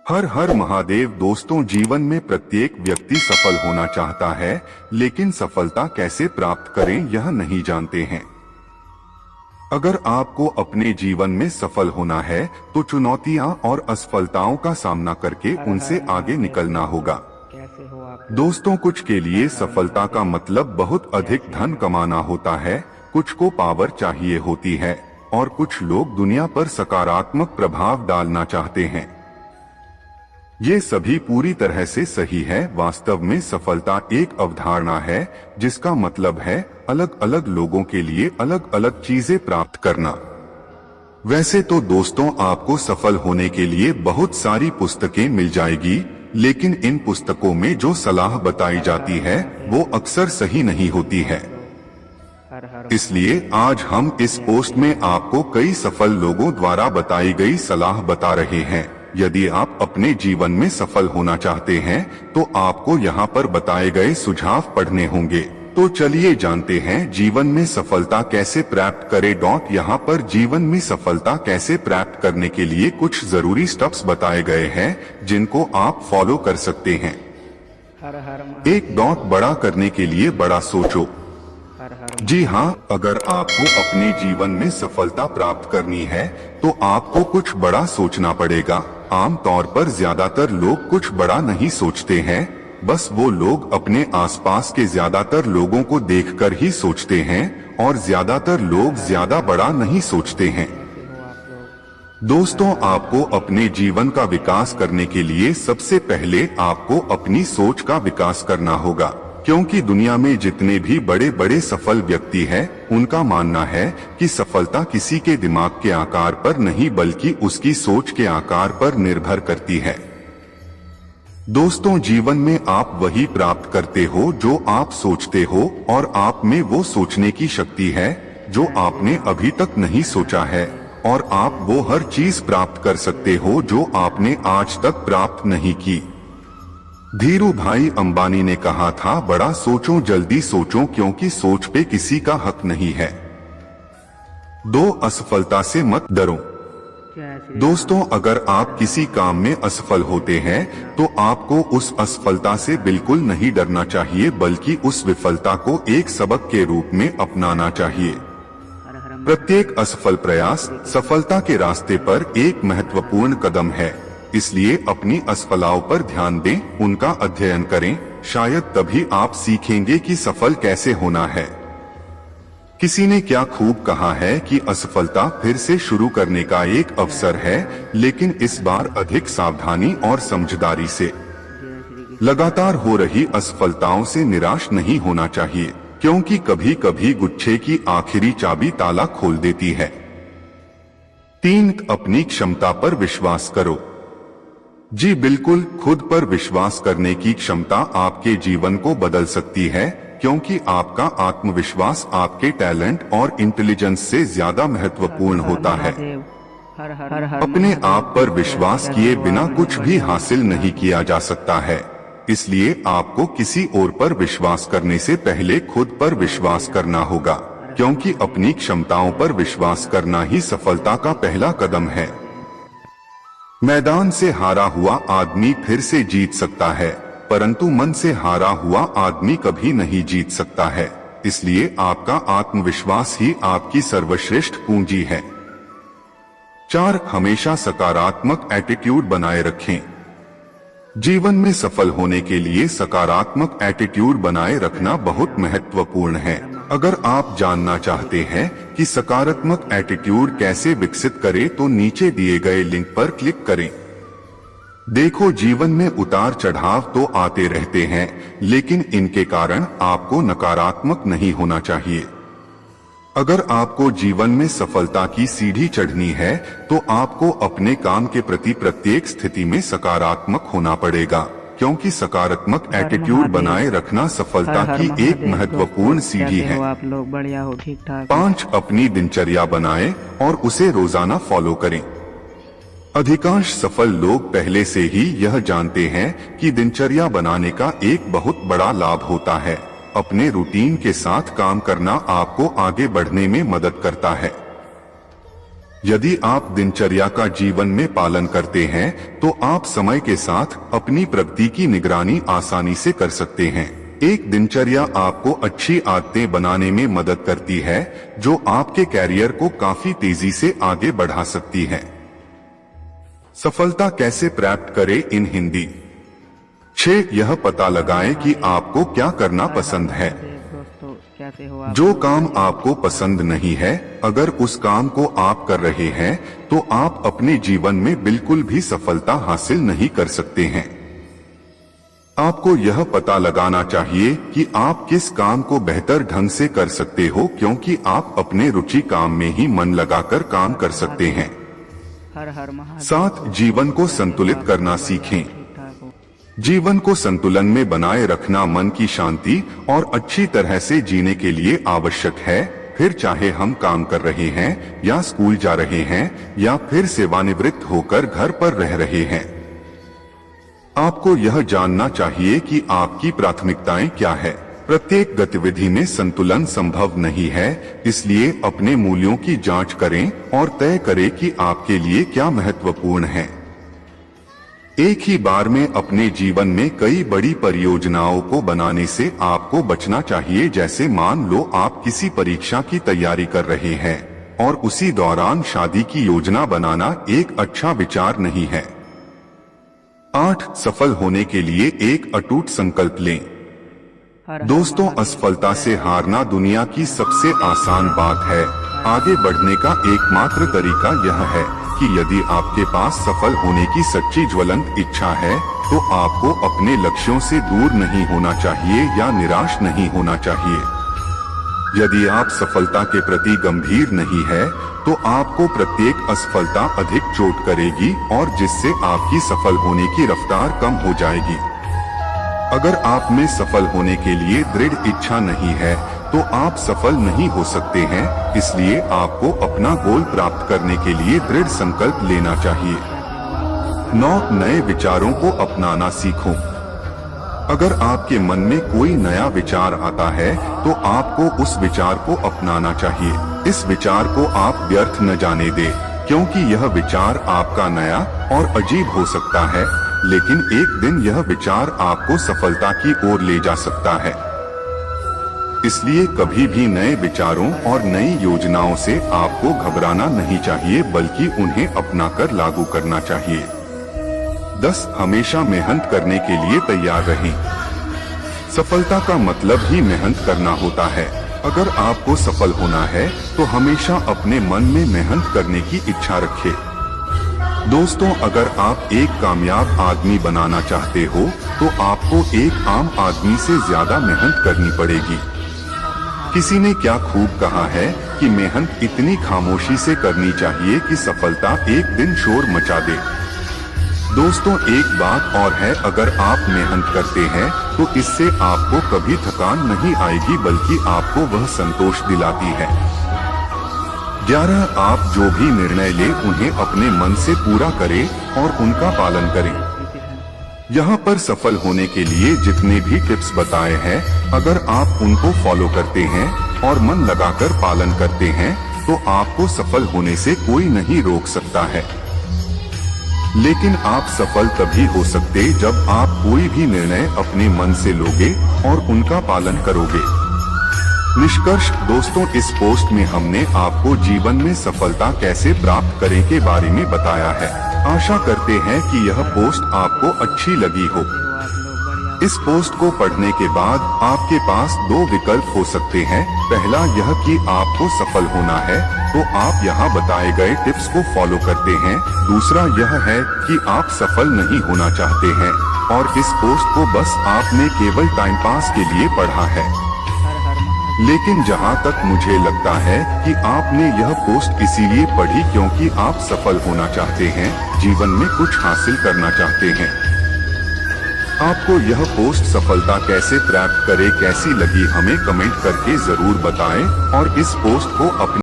हर हर महादेव। दोस्तों, जीवन में प्रत्येक व्यक्ति सफल होना चाहता है, लेकिन सफलता कैसे प्राप्त करें यह नहीं जानते हैं। अगर आपको अपने जीवन में सफल होना है तो चुनौतियां और असफलताओं का सामना करके उनसे आगे निकलना होगा। दोस्तों, कुछ के लिए सफलता का मतलब बहुत अधिक धन कमाना होता है, कुछ को पावर चाहिए होती है और कुछ लोग दुनिया पर सकारात्मक प्रभाव डालना चाहते हैं। ये सभी पूरी तरह से सही है। वास्तव में सफलता एक अवधारणा है जिसका मतलब है अलग अलग लोगों के लिए अलग अलग चीजें प्राप्त करना। वैसे तो दोस्तों, आपको सफल होने के लिए बहुत सारी पुस्तकें मिल जाएगी, लेकिन इन पुस्तकों में जो सलाह बताई जाती है वो अक्सर सही नहीं होती है। इसलिए आज हम इस पोस्ट में आपको कई सफल लोगों द्वारा बताई गई सलाह बता रहे हैं। यदि आप अपने जीवन में सफल होना चाहते हैं तो आपको यहाँ पर बताए गए सुझाव पढ़ने होंगे। तो चलिए जानते हैं जीवन में सफलता कैसे प्राप्त करें। यहाँ पर जीवन में सफलता कैसे प्राप्त करने के लिए कुछ जरूरी स्टेप्स बताए गए हैं जिनको आप फॉलो कर सकते हैं। एक बड़ा करने के लिए बड़ा सोचो। जी हाँ, अगर आपको अपने जीवन में सफलता प्राप्त करनी है तो आपको कुछ बड़ा सोचना पड़ेगा। आमतौर पर ज्यादातर लोग कुछ बड़ा नहीं सोचते हैं, बस वो लोग अपने आसपास के ज्यादातर लोगों को देखकर ही सोचते हैं और ज्यादातर लोग ज्यादा बड़ा नहीं सोचते हैं। दोस्तों, आपको अपने जीवन का विकास करने के लिए सबसे पहले आपको अपनी सोच का विकास करना होगा, क्योंकि दुनिया में जितने भी बड़े बड़े सफल व्यक्ति हैं, उनका मानना है कि सफलता किसी के दिमाग के आकार पर नहीं बल्कि उसकी सोच के आकार पर निर्भर करती है। दोस्तों, जीवन में आप वही प्राप्त करते हो जो आप सोचते हो और आप में वो सोचने की शक्ति है जो आपने अभी तक नहीं सोचा है, और आप वो हर चीज प्राप्त कर सकते हो जो आपने आज तक प्राप्त नहीं की। धीरू भाई अंबानी ने कहा था, बड़ा सोचो जल्दी सोचो, क्योंकि सोच पे किसी का हक नहीं है। असफलता से मत डरो। दोस्तों, अगर आप किसी काम में असफल होते हैं तो आपको उस असफलता से बिल्कुल नहीं डरना चाहिए, बल्कि उस विफलता को एक सबक के रूप में अपनाना चाहिए। प्रत्येक असफल प्रयास सफलता के रास्ते पर एक महत्वपूर्ण कदम है, इसलिए अपनी असफलताओं पर ध्यान दें, उनका अध्ययन करें। शायद तभी आप सीखेंगे कि सफल कैसे होना है। किसी ने क्या खूब कहा है कि असफलता फिर से शुरू करने का एक अवसर है, लेकिन इस बार अधिक सावधानी और समझदारी से। लगातार हो रही असफलताओं से निराश नहीं होना चाहिए, क्योंकि कभी कभी गुच्छे की आखिरी चाबी ताला खोल देती है। 3, अपनी क्षमता पर विश्वास करो। जी बिल्कुल, खुद पर विश्वास करने की क्षमता आपके जीवन को बदल सकती है, क्योंकि आपका आत्मविश्वास आपके टैलेंट और इंटेलिजेंस से ज्यादा महत्वपूर्ण होता है। अपने आप पर विश्वास किए बिना कुछ भी हासिल नहीं किया जा सकता है, इसलिए आपको किसी और पर विश्वास करने से पहले खुद पर विश्वास करना होगा, क्योंकि अपनी क्षमताओं पर विश्वास करना ही सफलता का पहला कदम है। मैदान से हारा हुआ आदमी फिर से जीत सकता है, परंतु मन से हारा हुआ आदमी कभी नहीं जीत सकता है। इसलिए आपका आत्मविश्वास ही आपकी सर्वश्रेष्ठ पूंजी है। 4, हमेशा सकारात्मक एटीट्यूड बनाए रखें। जीवन में सफल होने के लिए सकारात्मक एटीट्यूड बनाए रखना बहुत महत्वपूर्ण है। अगर आप जानना चाहते हैं कि सकारात्मक एटीट्यूड कैसे विकसित करें तो नीचे दिए गए लिंक पर क्लिक करें। देखो, जीवन में उतार चढ़ाव तो आते रहते हैं, लेकिन इनके कारण आपको नकारात्मक नहीं होना चाहिए। अगर आपको जीवन में सफलता की सीढ़ी चढ़नी है तो आपको अपने काम के प्रति प्रत्येक स्थिति में सकारात्मक होना पड़ेगा, क्योंकि सकारात्मक एटीट्यूड बनाए रखना सफलता की एक महत्वपूर्ण सीढ़ी है। आप लोग बढ़िया हो, ठीक ठाक। 5, अपनी दिनचर्या बनाएं और उसे रोजाना फॉलो करें। अधिकांश सफल लोग पहले से ही यह जानते हैं कि दिनचर्या बनाने का एक बहुत बड़ा लाभ होता है। अपने रूटीन के साथ काम करना आपको आगे बढ़ने में मदद करता है। यदि आप दिनचर्या का जीवन में पालन करते हैं तो आप समय के साथ अपनी प्रगति की निगरानी आसानी से कर सकते हैं। एक दिनचर्या आपको अच्छी आदतें बनाने में मदद करती है जो आपके कैरियर को काफी तेजी से आगे बढ़ा सकती है। सफलता कैसे प्राप्त करें इन हिंदी। 6. यह पता लगाएं कि आपको क्या करना पसंद है। दोस्तों कैसे हो आप? जो काम आपको पसंद नहीं है, अगर उस काम को आप कर रहे हैं तो आप अपने जीवन में बिल्कुल भी सफलता हासिल नहीं कर सकते हैं। आपको यह पता लगाना चाहिए कि आप किस काम को बेहतर ढंग से कर सकते हो, क्योंकि आप अपने रुचि काम में ही मन लगाकर काम कर सकते हैं। हर हर महादेव। 7. जीवन को संतुलित करना सीखें। ठीक ठाक हो। जीवन को संतुलन में बनाए रखना मन की शांति और अच्छी तरह से जीने के लिए आवश्यक है। फिर चाहे हम काम कर रहे हैं या स्कूल जा रहे हैं या फिर सेवानिवृत्त होकर घर पर रह रहे हैं, आपको यह जानना चाहिए कि आपकी प्राथमिकताएं क्या है। प्रत्येक गतिविधि में संतुलन संभव नहीं है, इसलिए अपने मूल्यों की जांच करें और तय करें कि आपके लिए क्या महत्वपूर्ण है। एक ही बार में अपने जीवन में कई बड़ी परियोजनाओं को बनाने से आपको बचना चाहिए। जैसे मान लो आप किसी परीक्षा की तैयारी कर रहे हैं और उसी दौरान शादी की योजना बनाना एक अच्छा विचार नहीं है। 8. सफल होने के लिए एक अटूट संकल्प लें। हर हर दोस्तों, महादेव। असफलता से हारना दुनिया की सबसे आसान बात है। आगे बढ़ने का एकमात्र तरीका यह है कि यदि आपके पास सफल होने की सच्ची ज्वलंत इच्छा है तो आपको अपने लक्ष्यों से दूर नहीं होना चाहिए या निराश नहीं होना चाहिए। यदि आप सफलता के प्रति गंभीर नहीं है तो आपको प्रत्येक असफलता अधिक चोट करेगी और जिससे आपकी सफल होने की रफ्तार कम हो जाएगी। अगर आप में सफल होने के लिए दृढ़ इच्छा नहीं है तो आप सफल नहीं हो सकते हैं। इसलिए आपको अपना गोल प्राप्त करने के लिए दृढ़ संकल्प लेना चाहिए। 9. नए विचारों को अपनाना सीखो। अगर आपके मन में कोई नया विचार आता है तो आपको उस विचार को अपनाना चाहिए। इस विचार को आप व्यर्थ न जाने दें, क्योंकि यह विचार आपका नया और अजीब हो सकता है, लेकिन एक दिन यह विचार आपको सफलता की ओर ले जा सकता है। इसलिए कभी भी नए विचारों और नई योजनाओं से आपको घबराना नहीं चाहिए, बल्कि उन्हें अपनाकर लागू करना चाहिए। 10. हमेशा मेहनत करने के लिए तैयार रहें। सफलता का मतलब ही मेहनत करना होता है। अगर आपको सफल होना है तो हमेशा अपने मन में मेहनत करने की इच्छा रखें। दोस्तों, अगर आप एक कामयाब आदमी बनाना चाहते हो तो आपको एक आम आदमी से ज्यादा मेहनत करनी पड़ेगी। किसी ने क्या खूब कहा है कि मेहनत इतनी खामोशी से करनी चाहिए कि सफलता एक दिन शोर मचा दे। दोस्तों, एक बात और है, अगर आप मेहनत करते हैं तो इससे आपको कभी थकान नहीं आएगी, बल्कि आपको वह संतोष दिलाती है। 11. आप जो भी निर्णय ले उन्हें अपने मन से पूरा करें और उनका पालन करें। यहाँ पर सफल होने के लिए जितने भी टिप्स बताए हैं, अगर आप उनको फॉलो करते हैं और मन लगाकर पालन करते हैं तो आपको सफल होने से कोई नहीं रोक सकता है। लेकिन आप सफल तभी हो सकते जब आप कोई भी निर्णय अपने मन से लोगे और उनका पालन करोगे। निष्कर्ष दोस्तों, इस पोस्ट में हमने आपको जीवन में सफलता कैसे प्राप्त करें के बारे में बताया है। आशा करते हैं कि यह पोस्ट आपको अच्छी लगी हो। इस पोस्ट को पढ़ने के बाद आपके पास 2 विकल्प हो सकते हैं। पहला यह कि आपको सफल होना है तो आप यहाँ बताए गए टिप्स को फॉलो करते हैं। दूसरा यह है कि आप सफल नहीं होना चाहते हैं और इस पोस्ट को बस आपने केवल टाइम पास के लिए पढ़ा है। लेकिन जहाँ तक मुझे लगता है कि आपने यह पोस्ट इसीलिए पढ़ी क्योंकि आप सफल होना चाहते हैं, जीवन में कुछ हासिल करना चाहते हैं। आपको यह पोस्ट सफलता कैसे प्राप्त करें कैसी लगी हमें कमेंट करके जरूर बताएं और इस पोस्ट को अपने